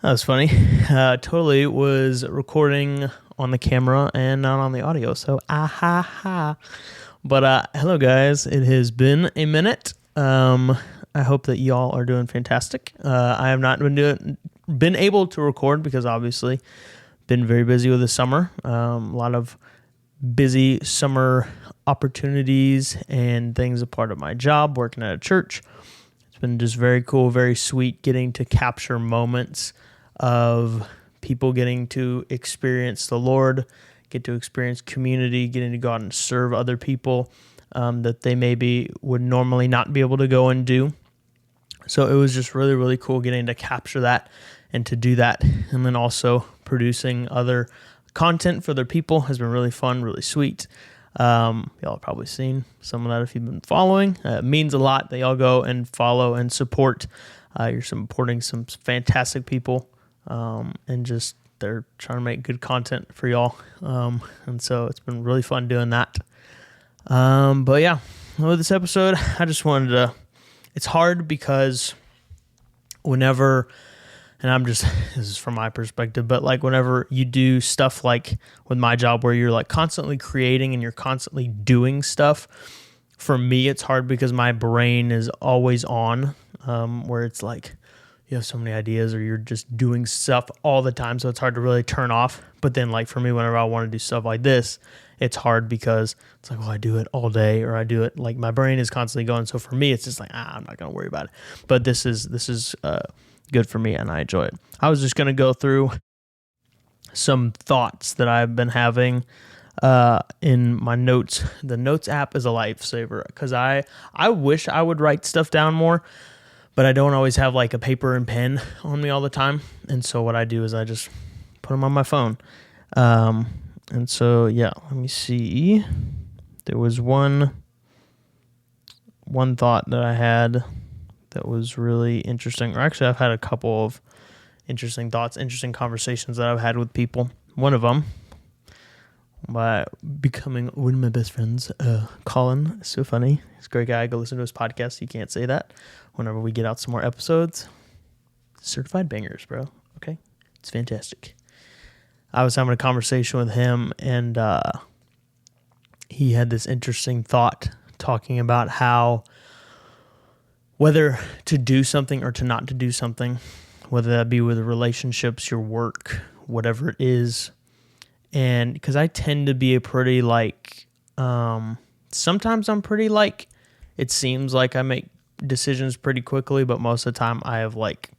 That was funny. Totally was recording on the camera and not on the audio. So, ha. But hello, guys. It has been a minute. I hope that y'all are doing fantastic. I have not been able to record because obviously been very busy with the summer. A lot of busy summer opportunities and things a part of my job, working at a church. It's been just very cool, very sweet getting to capture moments of people getting to experience the Lord, get to experience community, getting to go out and serve other people that they maybe would normally not be able to go and do. So it was just really, really cool getting to capture that and to do that. And then also producing other content for other people has been really fun, really sweet. Y'all have probably seen some of that if you've been following. It means a lot that y'all go and follow and support. You're supporting some fantastic people. And just they're trying to make good content for y'all. And so it's been really fun doing that. But yeah, with this episode, I just wanted to, it's hard because whenever, and this is from my perspective, but like whenever you do stuff like with my job where you're like constantly creating and you're constantly doing stuff, for me, it's hard because my brain is always on, where it's like, you have so many ideas or you're just doing stuff all the time. So it's hard to really turn off. But then like for me, whenever I want to do stuff like this, it's hard because it's like, well, I do it all day or I do it like my brain is constantly going. So for me, it's just like, I'm not going to worry about it. But this is good for me and I enjoy it. I was just going to go through some thoughts that I've been having in my notes. The notes app is a lifesaver because I wish I would write stuff down more. But I don't always have like a paper and pen on me all the time. And so what I do is I just put them on my phone. And so, yeah, let me see. There was one thought that I had that was really interesting. Or actually, I've had a couple of interesting thoughts, interesting conversations that I've had with people. One of them, by becoming one of my best friends, Colin. So funny. He's a great guy. Go listen to his podcast. You can't say that. Whenever we get out some more episodes, certified bangers, bro. Okay? It's fantastic. I was having a conversation with him, and he had this interesting thought talking about how whether to do something or to not to do something, whether that be with relationships, your work, whatever it is. And because I tend to be a pretty like, sometimes I'm pretty like, it seems like I make decisions pretty quickly, but most of the time I have like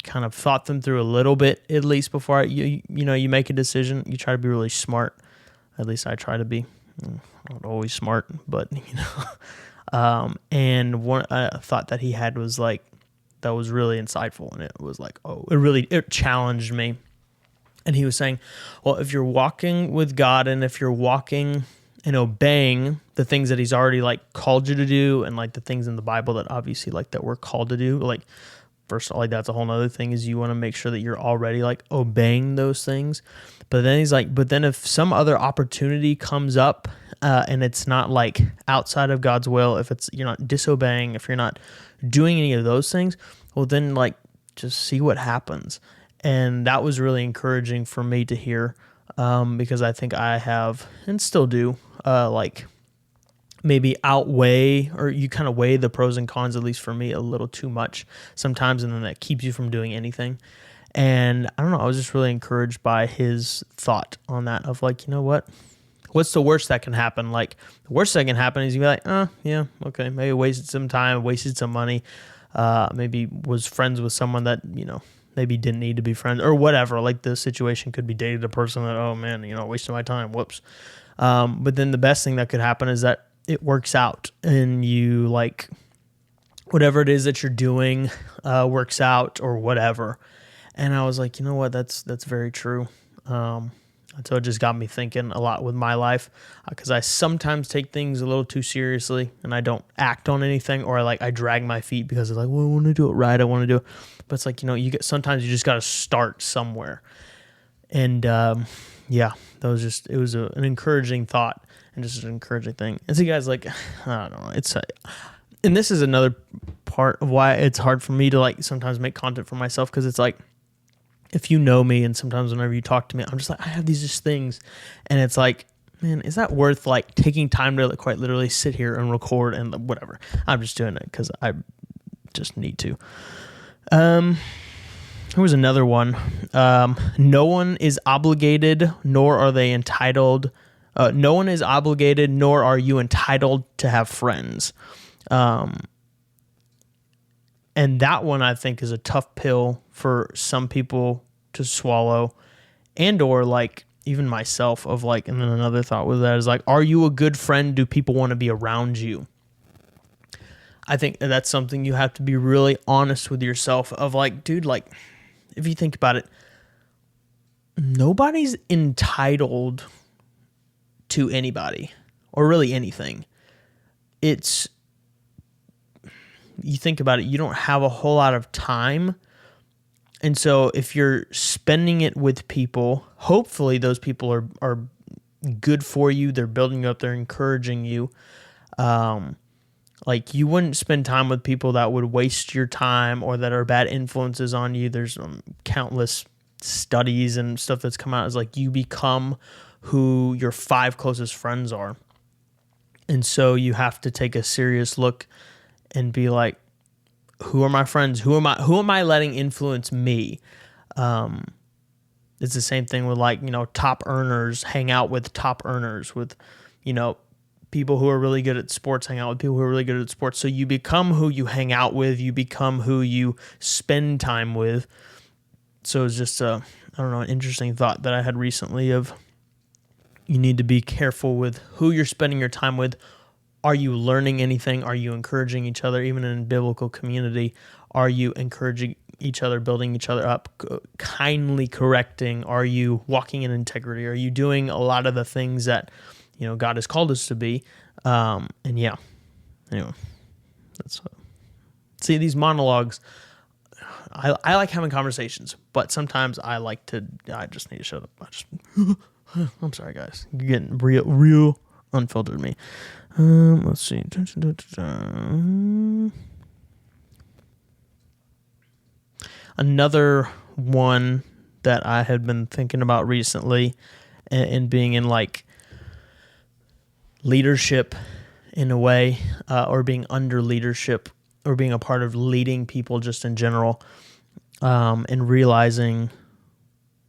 kind of thought them through a little bit, at least before you make a decision. You try to be really smart. At least I try to be. I'm not always smart, but and one thought that he had was like, that was really insightful. And it was like, it challenged me. And he was saying, well, if you're walking with God and if you're walking and obeying the things that he's already like called you to do and like the things in the Bible that obviously like that we're called to do, like first of all, like that's a whole nother thing is you want to make sure that you're already like obeying those things. But then he's like, but then if some other opportunity comes up and it's not like outside of God's will, if it's, you're not disobeying, if you're not doing any of those things, well then like just see what happens. And that was really encouraging for me to hear because I think I have and still do like maybe outweigh or you kind of weigh the pros and cons, at least for me, a little too much sometimes. And then that keeps you from doing anything. And I don't know, I was just really encouraged by his thought on that of like, you know what? What's the worst that can happen? Like the worst that can happen is you be like, yeah, okay, maybe wasted some time, wasted some money, maybe was friends with someone that, maybe didn't need to be friends or whatever. Like the situation could be dated a person that, oh man, wasted my time. Whoops. But then the best thing that could happen is that it works out and you like whatever it is that you're doing works out or whatever. And I was like, you know what? That's very true. So it just got me thinking a lot with my life because I sometimes take things a little too seriously and I don't act on anything or I drag my feet because it's like, well, I want to do it right. I want to do it. But it's like, sometimes you just got to start somewhere. And it was an encouraging thought and just an encouraging thing. And so you guys like, I don't know. And this is another part of why it's hard for me to like sometimes make content for myself because it's like, if you know me, and sometimes whenever you talk to me, I'm just like, I have these just things, and it's like, man, is that worth like taking time to quite literally sit here and record and whatever? I'm just doing it because I just need to. Here was another one. No one is obligated, nor are they entitled. No one is obligated, nor are you entitled to have friends. And that one I think is a tough pill for some people to swallow, and or like even myself of like, and then another thought with that is like, are you a good friend? Do people want to be around you? I think that's something you have to be really honest with yourself of like, dude, like if you think about it, nobody's entitled to anybody or really anything. It's, you think about it, you don't have a whole lot of time. And so if you're spending it with people, hopefully those people are good for you. They're building you up. They're encouraging you. Like you wouldn't spend time with people that would waste your time or that are bad influences on you. There's countless studies and stuff that's come out is like you become who your 5 closest friends are. And so you have to take a serious look and be like, who are my friends? Who am I letting influence me? It's the same thing with like, top earners, hang out with top earners, with, people who are really good at sports, hang out with people who are really good at sports. So you become who you hang out with, you become who you spend time with. So it's just an interesting thought that I had recently of you need to be careful with who you're spending your time with. Are you learning anything? Are you encouraging each other? Even in a biblical community, are you encouraging each other, building each other up, kindly correcting? Are you walking in integrity? Are you doing a lot of the things that, God has called us to be? Anyway, that's see these monologues. I like having conversations, but sometimes I just need to shut up. I'm sorry, guys. You're getting real unfiltered me. Let's see. Another one that I had been thinking about recently and being in like leadership in a way, or being under leadership or being a part of leading people just in general, and realizing,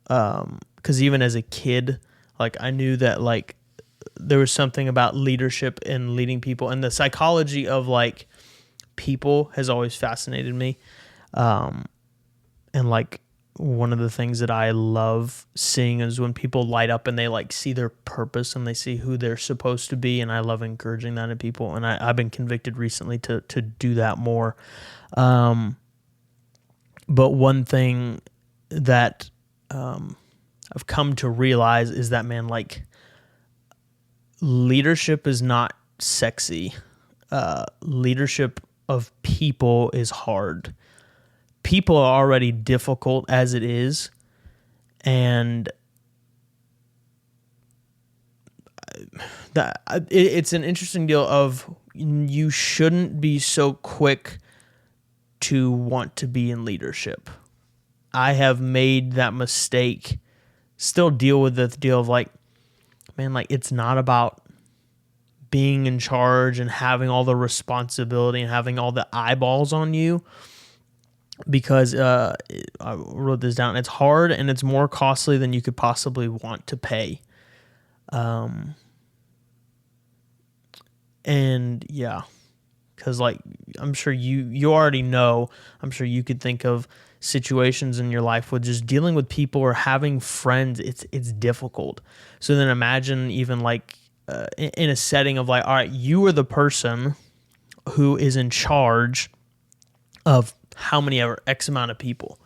because even as a kid, like I knew that like there was something about leadership and leading people, and the psychology of like people has always fascinated me. And like one of the things that I love seeing is when people light up and they like see their purpose and they see who they're supposed to be. And I love encouraging that in people. And I've been convicted recently to do that more. But one thing that I've come to realize is that, man, like leadership is not sexy. Leadership of people is hard. People are already difficult as it is, and it's an interesting deal of you shouldn't be so quick to want to be in leadership. I have made that mistake, still deal with the deal of like, man, like it's not about being in charge and having all the responsibility and having all the eyeballs on you. Because I wrote this down. It's hard and it's more costly than you could possibly want to pay. And yeah, because like I'm sure you already know. I'm sure you could think of situations in your life with just dealing with people or having friends. It's difficult. So then imagine even like in a setting of like, all right, you are the person who is in charge of how many ever X amount of people.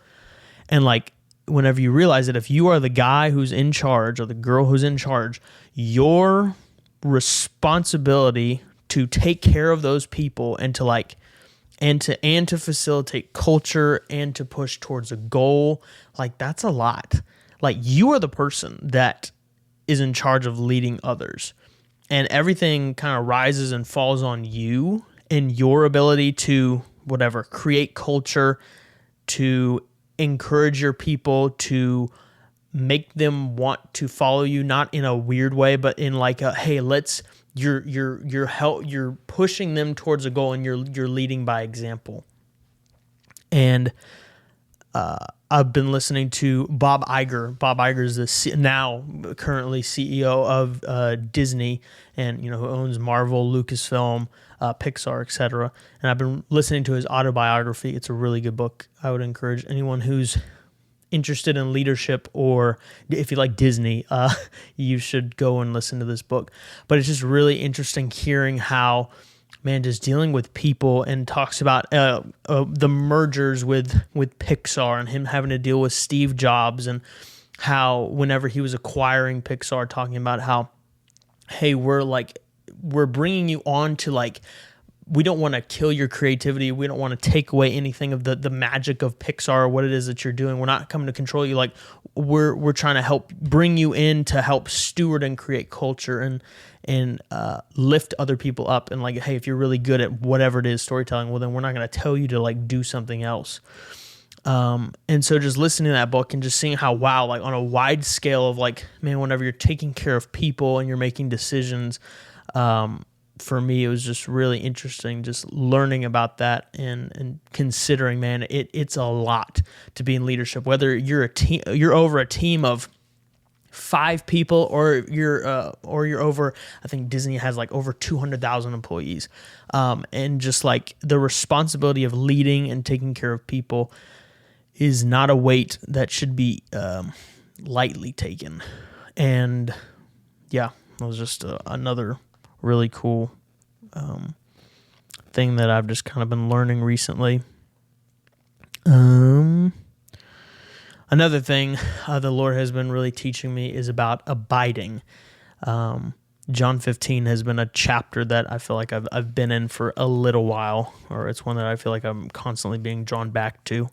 And like, whenever you realize that if you are the guy who's in charge or the girl who's in charge, your responsibility to take care of those people and to like, and to facilitate culture and to push towards a goal, like that's a lot. Like you are the person that is in charge of leading others, and everything kind of rises and falls on you and your ability to whatever, create culture, to encourage your people, to make them want to follow you, not in a weird way, but in like a, hey, you're pushing them towards a goal, and you're leading by example. And I've been listening to Bob Iger. Bob Iger is now currently CEO of Disney, and who owns Marvel, Lucasfilm, Pixar, etc. And I've been listening to his autobiography. It's a really good book. I would encourage anyone who's interested in leadership, or if you like Disney, you should go and listen to this book. But it's just really interesting hearing how, man, just dealing with people, and talks about the mergers with Pixar, and him having to deal with Steve Jobs, and how whenever he was acquiring Pixar, talking about how, hey, we're bringing you on to, like, we don't want to kill your creativity. We don't want to take away anything of the magic of Pixar, or what it is that you're doing. We're not coming to control you. Like, we're trying to help bring you in to help steward and create culture, and lift other people up. And like, hey, if you're really good at whatever it is, storytelling, well, then we're not going to tell you to like do something else. And so just listening to that book, and just seeing how, wow, like on a wide scale of like, man, whenever you're taking care of people and you're making decisions, for me, it was just really interesting, just learning about that, and considering, man, it's a lot to be in leadership. Whether you're over a team of 5 people, or you're over, I think Disney has like over 200,000 employees, and just like the responsibility of leading and taking care of people is not a weight that should be lightly taken. And yeah, it was just another really cool thing that I've just kind of been learning recently. Another thing the Lord has been really teaching me is about abiding. John 15 has been a chapter that I feel like I've been in for a little while, or it's one that I feel like I'm constantly being drawn back to,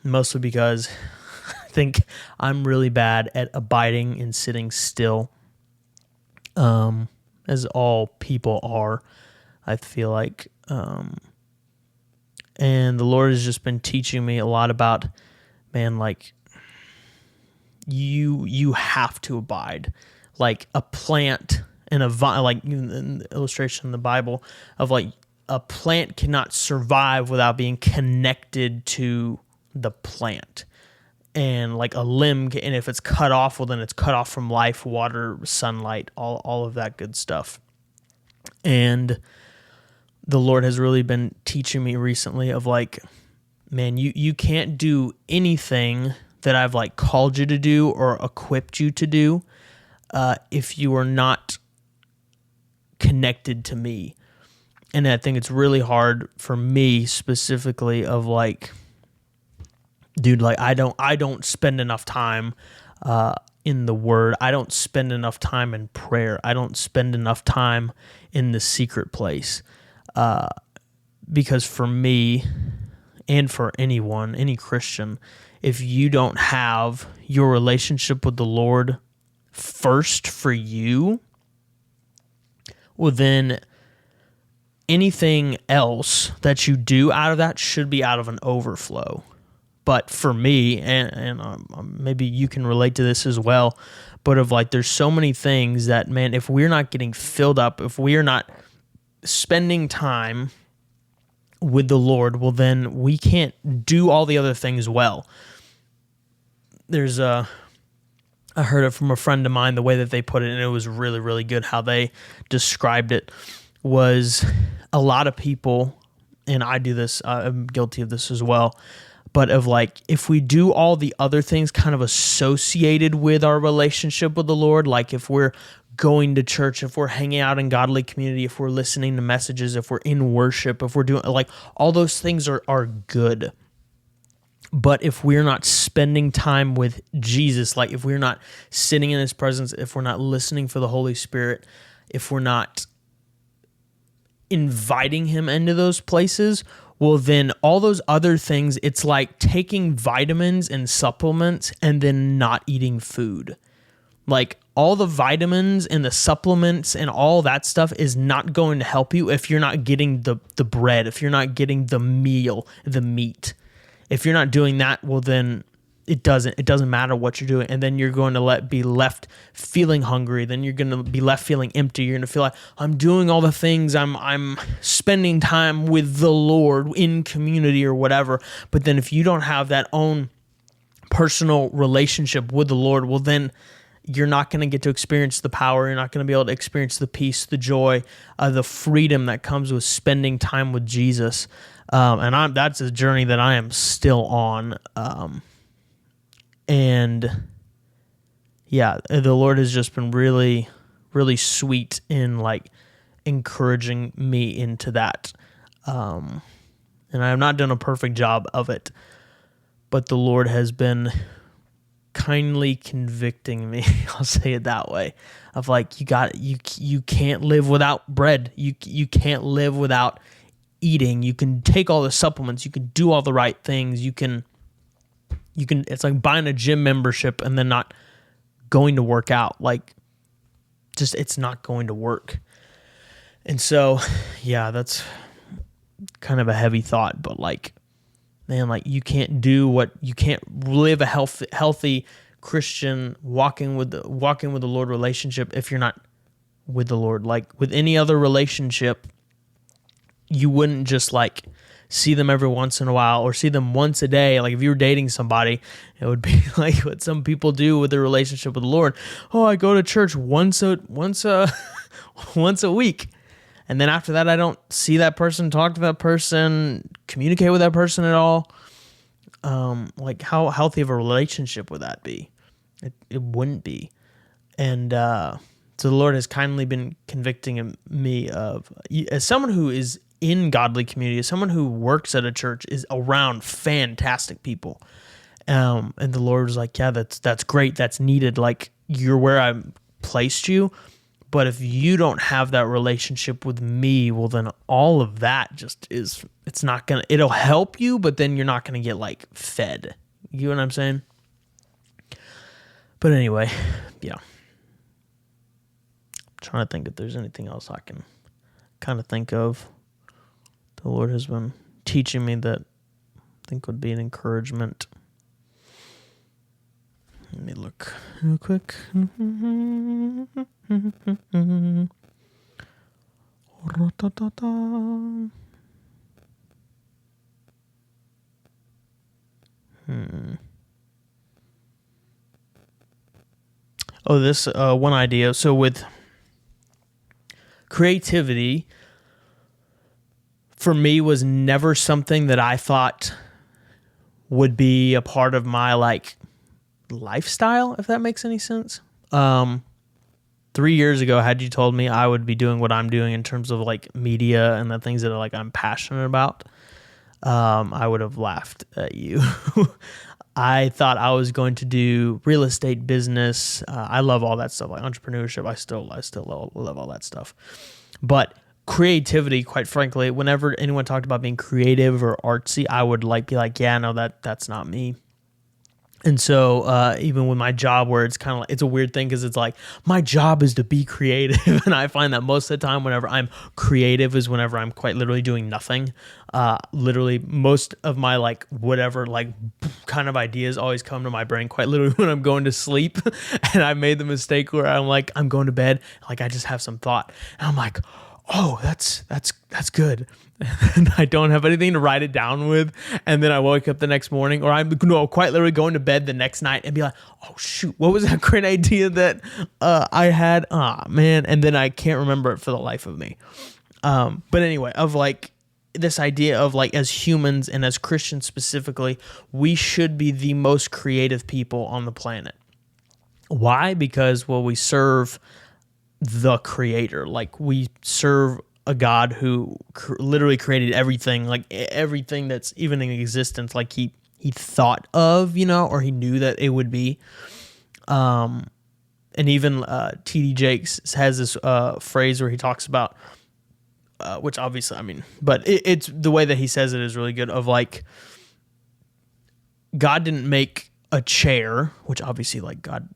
mostly because I think I'm really bad at abiding and sitting still, as all people are, I feel like. And the Lord has just been teaching me a lot about, man, like, you have to abide. Like a plant and a vine, like in the illustration in the Bible of like a plant cannot survive without being connected to the plant. And like a limb, and if it's cut off, well, then it's cut off from life, water, sunlight, all of that good stuff. And the Lord has really been teaching me recently of like, man, you can't do anything that I've like called you to do or equipped you to do if you are not connected to me. And I think it's really hard for me specifically of like, dude, like I don't spend enough time in the Word. I don't spend enough time in prayer. I don't spend enough time in the secret place. Because for me, and for anyone, any Christian, if you don't have your relationship with the Lord first for you, well, then anything else that you do out of that should be out of an overflow. But for me, and maybe you can relate to this as well, but of like, there's so many things that, man, if we're not getting filled up, if we are not spending time with the Lord, well, then we can't do all the other things well. I heard it from a friend of mine, the way that they put it, and it was really, really good. How they described it was a lot of people, and I do this, I'm guilty of this as well, but of like, if we do all the other things kind of associated with our relationship with the Lord, like if we're going to church, if we're hanging out in godly community, if we're listening to messages, if we're in worship, if we're doing like all those things are good. But if we're not spending time with Jesus, like if we're not sitting in his presence, if we're not listening for the Holy Spirit, if we're not inviting him into those places, well, then all those other things, it's like taking vitamins and supplements and then not eating food. Like all the vitamins and the supplements and all that stuff is not going to help you if you're not getting the bread, if you're not getting the meal, the meat. if you're not doing that, well then it doesn't matter what you're doing, and then you're going to be left feeling hungry. Then you're going to be left feeling empty. You're going to feel like I'm doing all the things, I'm spending time with the Lord in community or whatever. But then if you don't have that own personal relationship with the Lord, well then you're not going to get to experience the power. You're not going to be able to experience the peace, the joy, the freedom that comes with spending time with Jesus. And that's a journey that I am still on. And yeah, the Lord has just been really, really sweet in like encouraging me into that. And I have not done a perfect job of it, but the Lord has been kindly convicting me. I'll say it that way, of like, you can't live without bread. You can't live without eating. You can take all the supplements. You can do all the right things. You can, it's like buying a gym membership and then not going to work out. Like, just, it's not going to work. And so, yeah, that's kind of a heavy thought, but like, man, like you can't live a healthy Christian walking with the Lord relationship if you're not with the Lord. Like with any other relationship, you wouldn't just like see them every once in a while or see them once a day. Like if you were dating somebody, it would be like what some people do with their relationship with the Lord. Oh, I go to church once a week. And then after that, I don't see that person, talk to that person, communicate with that person at all. Like how healthy of a relationship would that be? It wouldn't be. And so the Lord has kindly been convicting me of, as someone who is in godly community, as someone who works at a church, is around fantastic people. And the Lord was like, yeah, that's great. That's needed. Like you're where I placed you. But if you don't have that relationship with me, well, then all of that just is, it'll help you, but then you're not going to get like fed. You know what I'm saying? But anyway, yeah. I'm trying to think if there's anything else I can kind of think of. The Lord has been teaching me that I think would be an encouragement. Let me look real quick. Oh, this one idea. So with creativity, for me, was never something that I thought would be a part of my like lifestyle, if that makes any sense. 3 years ago, had you told me I would be doing what I'm doing in terms of like media and the things that like I'm passionate about, I would have laughed at you. I thought I was going to do real estate business. I love all that stuff, like entrepreneurship. I still love all that stuff. But creativity, quite frankly, whenever anyone talked about being creative or artsy, I would be like, yeah, no, that's not me. And so even with my job, where it's kind of like, it's a weird thing because it's like my job is to be creative, and I find that most of the time whenever I'm creative is whenever I'm quite literally doing nothing. Literally most of my like whatever like kind of ideas always come to my brain quite literally when I'm going to sleep. And I made the mistake where I'm going to bed, like I just have some thought, and I'm like, oh, that's good. And I don't have anything to write it down with. And then I wake up the next morning, or I'm quite literally going to bed the next night and be like, oh shoot, what was that great idea that I had? Man. And then I can't remember it for the life of me. But anyway, of like this idea of like as humans and as Christians specifically, we should be the most creative people on the planet. Why? Because, well, we serve the Creator. Like we serve a God who literally created everything, like everything that's even in existence, like he thought of, or he knew that it would be. And even T.D. Jakes has this phrase where he talks about, which obviously, I mean, but it's the way that he says it is really good, of like, God didn't make a chair, which obviously like God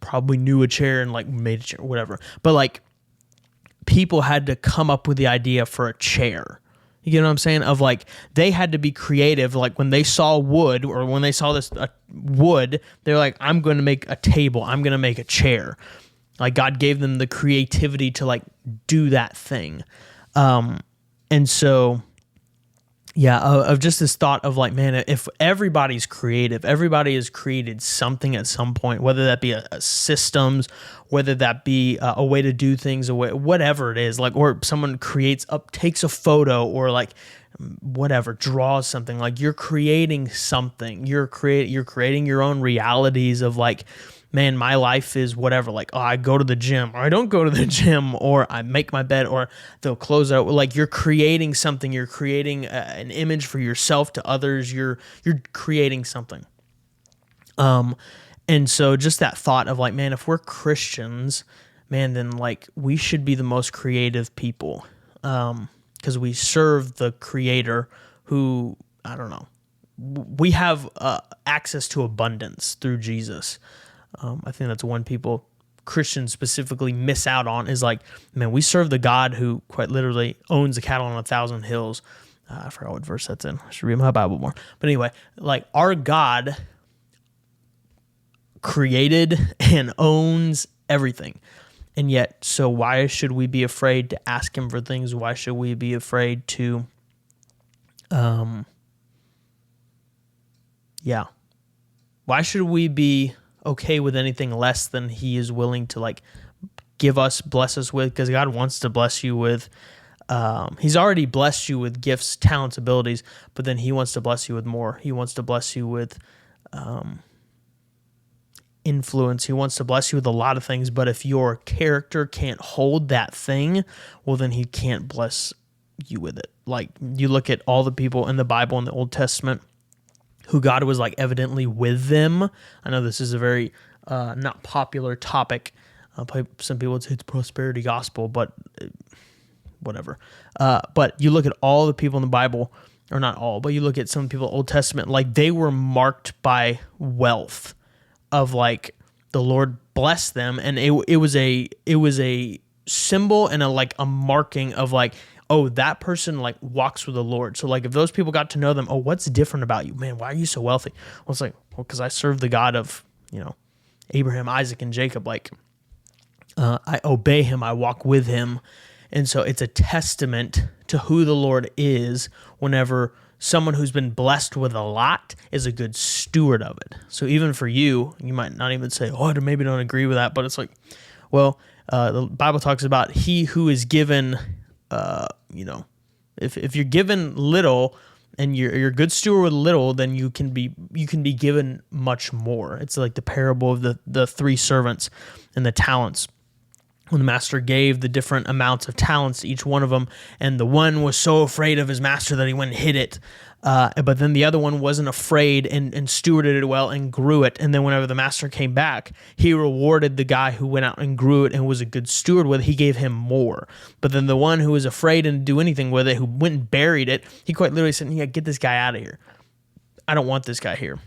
probably knew a chair and like made a chair, whatever. But like people had to come up with the idea for a chair. You get what I'm saying? Of like, they had to be creative. Like when they saw wood, or when they saw this wood, they're like, I'm going to make a table. I'm going to make a chair. Like God gave them the creativity to like do that thing. And so, yeah, of just this thought of like, man, if everybody's creative, everybody has created something at some point, whether that be a systems, whether that be a way to do things, whatever it is, like, or someone takes a photo, or like whatever, draws something, like you're creating something, you're creating your own realities of like, man, my life is whatever, like, oh, I go to the gym, or I don't go to the gym, or I make my bed, or they'll close out. Like you're creating something, you're creating an image for yourself to others, you're creating something. And so just that thought of like, man, if we're Christians, man, then like we should be the most creative people, because we serve the Creator who, I don't know, we have access to abundance through Jesus. I think that's one people, Christians specifically, miss out on, is like, man, we serve the God who quite literally owns the cattle on 1,000 hills. I forgot what verse that's in. I should read my Bible more. But anyway, like our God created and owns everything. And yet, so why should we be afraid to ask him for things? Why should we be afraid to, why should we be okay with anything less than he is willing to like bless us with? Because God wants to bless you with, he's already blessed you with gifts, talents, abilities, but then he wants to bless you with more. He wants to bless you with influence. He wants to bless you with a lot of things, but if your character can't hold that thing, well, then he can't bless you with it. Like you look at all the people in the Bible in the Old Testament who God was like evidently with them. I know this is a very not popular topic. Some people would say it's prosperity gospel, but whatever. But you look at all the people in the Bible, or not all, but you look at some people in the Old Testament, like they were marked by wealth, of like the Lord blessed them, and it was a symbol and a marking of like, oh, that person like walks with the Lord. So like if those people got to know them, oh, what's different about you? Man, why are you so wealthy? Well, it's like, well, because I serve the God of, Abraham, Isaac, and Jacob. Like I obey him, I walk with him. And so it's a testament to who the Lord is whenever someone who's been blessed with a lot is a good steward of it. So even for you, you might not even say, oh, I maybe don't agree with that, but it's like, well, the Bible talks about he who is given, if you're given little and you're a good steward with little, then you can be given much more. It's like the parable of the three servants and the talents. When the master gave the different amounts of talents to each one of them, and the one was so afraid of his master that he went and hid it. But then the other one wasn't afraid and stewarded it well and grew it. And then whenever the master came back, he rewarded the guy who went out and grew it and was a good steward with it. He gave him more. But then the one who was afraid and didn't do anything with it, who went and buried it, he quite literally said, yeah, get this guy out of here. I don't want this guy here.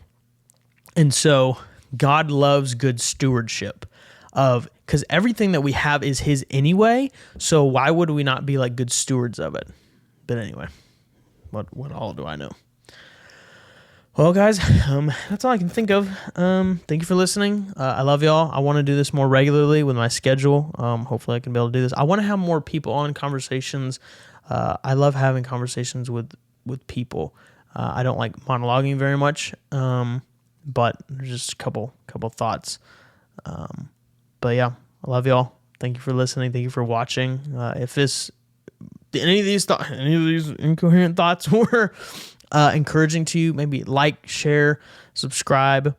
And so God loves good stewardship because everything that we have is his anyway, so why would we not be like good stewards of it? But anyway, what all do I know? Well, guys, that's all I can think of. Thank you for listening. I love y'all. I want to do this more regularly with my schedule. Hopefully I can be able to do this. I want to have more people on conversations. I love having conversations with people. I don't like monologuing very much, but just a couple thoughts. But yeah, I love y'all. Thank you for listening. Thank you for watching. If any of these incoherent thoughts were encouraging to you, maybe like, share, subscribe.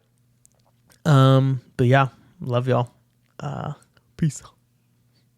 But yeah, love y'all. Peace.